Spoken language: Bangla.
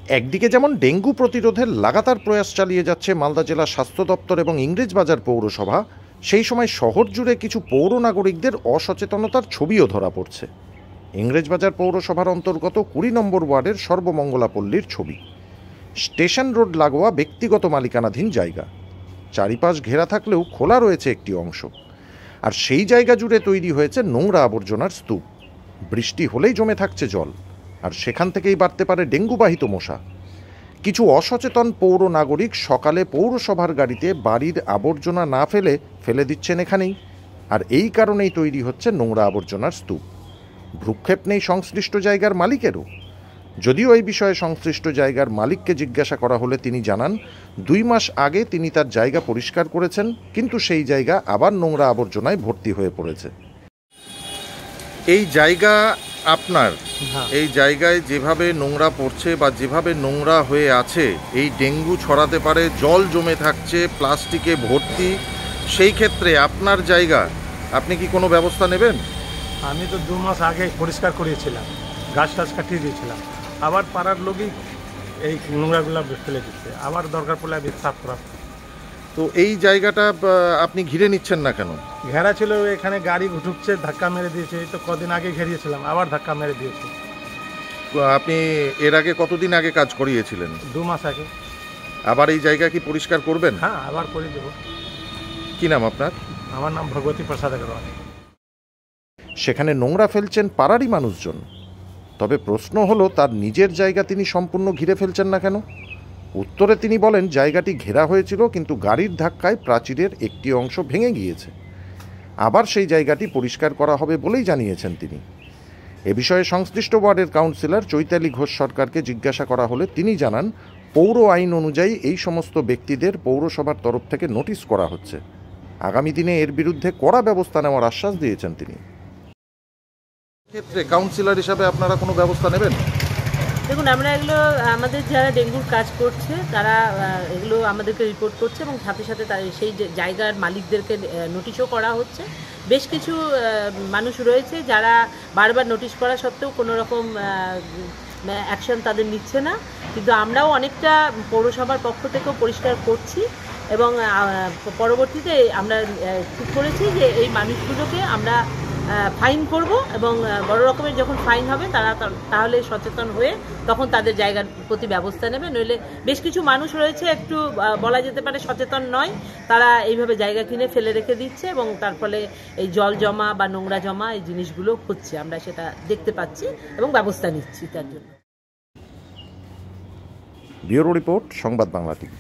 একদিকে যেমন ডেঙ্গু প্রতিরোধের লাগাতার প্রয়াস চালিয়ে যাচ্ছে মালদা জেলা স্বাস্থ্য দপ্তর এবং ইংরেজবাজার পৌরসভা, সেই সময় শহর জুড়ে কিছু পৌর নাগরিকদের অসচেতনতার ছবিও ধরা পড়ছে। ইংরেজবাজার পৌরসভার অন্তর্গত ২০ নম্বর ওয়ার্ডের সর্বমঙ্গলাপল্লীর ছবি। স্টেশন রোড লাগোয়া ব্যক্তিগত মালিকানাধীন জায়গা, চারিপাশ ঘেরা থাকলেও খোলা রয়েছে একটি অংশ, আর সেই জায়গা জুড়ে তৈরি হয়েছে নোংরা আবর্জনার স্তূপ। বৃষ্টি হলেই জমে থাকছে জল, আর সেখান থেকেই বাড়তে পারে ডেঙ্গুবাহিত মশা। কিছু অসচেতন পৌর নাগরিক সকালে পৌরসভার গাড়িতে বাড়ির আবর্জনা না ফেলে দিচ্ছেন এখানেই, আর এই কারণেই তৈরি হচ্ছে নোংরা আবর্জনার স্তূপ। ভ্রুক্ষেপ নেই সংশ্লিষ্ট জায়গার মালিকেরও। যদিও এই বিষয়ে সংশ্লিষ্ট জায়গার মালিককে জিজ্ঞাসা করা হলে তিনি জানান, ২ মাস আগে তিনি তার জায়গা পরিষ্কার করেছেন, কিন্তু সেই জায়গা আবার নোংরা আবর্জনায় ভর্তি হয়ে পড়েছে। এই জায়গা আপনার, এই জায়গায় যেভাবে নোংরা পড়ছে বা যেভাবে নোংরা হয়ে আছে, এই ডেঙ্গু ছড়াতে পারে, জল জমে থাকছে, প্লাস্টিকে ভর্তি। সেই ক্ষেত্রে আপনার জায়গা, আপনি কি কোনো ব্যবস্থা নেবেন? আমি তো 2 মাস আগে পরিষ্কার করিয়েছিলাম, গাছ টাছ কাটিয়ে দিয়েছিলাম, আবার পাড়ার লোকই এই নোংরাগুলো ফেলে দিচ্ছে, আবার দরকার পড়লে আমি সাফ করা। তো এই জায়গাটা আপনি ঘিরে নিচ্ছেন না কেন? ঘেরা ছিল, এখানে গাড়ি ঢুকছে, ধাক্কা মেরে দিয়েছে। এই তো কদিন আগে ঘেরিয়েছিলাম, আবার ধাক্কা মেরে দিয়েছে। আপনি এর আগে কতদিন আগে কাজ করিয়েছিলেন? 2 মাস আগে। আবার এই জায়গা কি পরিষ্কার করবেন? হ্যাঁ, আবার করে দেবো। কি নাম আপনার? আমার নাম ভগবতী প্রসাদ আগরওয়াল। সেখানে নোংরা ফেলছেন পাড়ারই মানুষজন। তবে প্রশ্ন হলো, তার নিজের জায়গা তিনি সম্পূর্ণ ঘিরে ফেলছেন না কেন? উত্তরে তিনি বলেন, জায়গাটি ঘেরা হয়েছিল, কিন্তু গাড়ির ধাক্কায় প্রাচীরের একটি অংশ ভেঙে গিয়েছে। আবার সেই জায়গাটি পরিষ্কার করা হবে বলেই জানিয়েছেন তিনি। এ বিষয়ে সংশ্লিষ্ট ওয়ার্ডের কাউন্সিলর চৈতালি ঘোষ সরকারকে জিজ্ঞাসা করা হলে তিনি জানান, পৌর আইন অনুযায়ী এই সমস্ত ব্যক্তিদের পৌরসভার তরফ থেকে নোটিশ করা হচ্ছে। আগামী দিনে এর বিরুদ্ধে কড়া ব্যবস্থা নেওয়ার আশ্বাস দিয়েছেন তিনি। ক্ষেত্রে কাউন্সিলর হিসাবে আপনারা কোনো ব্যবস্থা নেবেন? দেখুন, আমরা এগুলো আমাদের যারা ডেঙ্গুর কাজ করছে তারা এগুলো আমাদেরকে রিপোর্ট করছে, এবং সাথে সাথে সেই জায়গার মালিকদেরকে নোটিশও করা হচ্ছে। বেশ কিছু মানুষ রয়েছে যারা বারবার নোটিশ করা সত্ত্বেও কোনো রকম অ্যাকশন তাদের নিচ্ছে না, কিন্তু আমরাও অনেকটা পৌরসভার পক্ষ থেকেও পরিষ্কার করছি, এবং পরবর্তীতে আমরা ঠিক করেছি যে এই মানুষগুলোকে আমরা ফাইন করব, এবং বড় রকমের যখন ফাইন হবে তাহলে সচেতন হয়ে তখন তাদের জায়গার প্রতি ব্যবস্থা নেবে। নইলে বেশ কিছু মানুষ রয়েছে একটু বলা যেতে পারে সচেতন নয়, তারা এইভাবে জায়গা কিনে ফেলে রেখে দিচ্ছে, এবং তার ফলে এই জল জমা বা নোংরা জমা এই জিনিসগুলো হচ্ছে, আমরা সেটা দেখতে পাচ্ছি এবং ব্যবস্থা নিচ্ছি তার জন্য। ব্যুরো রিপোর্ট, সংবাদ বাংলা টিভি।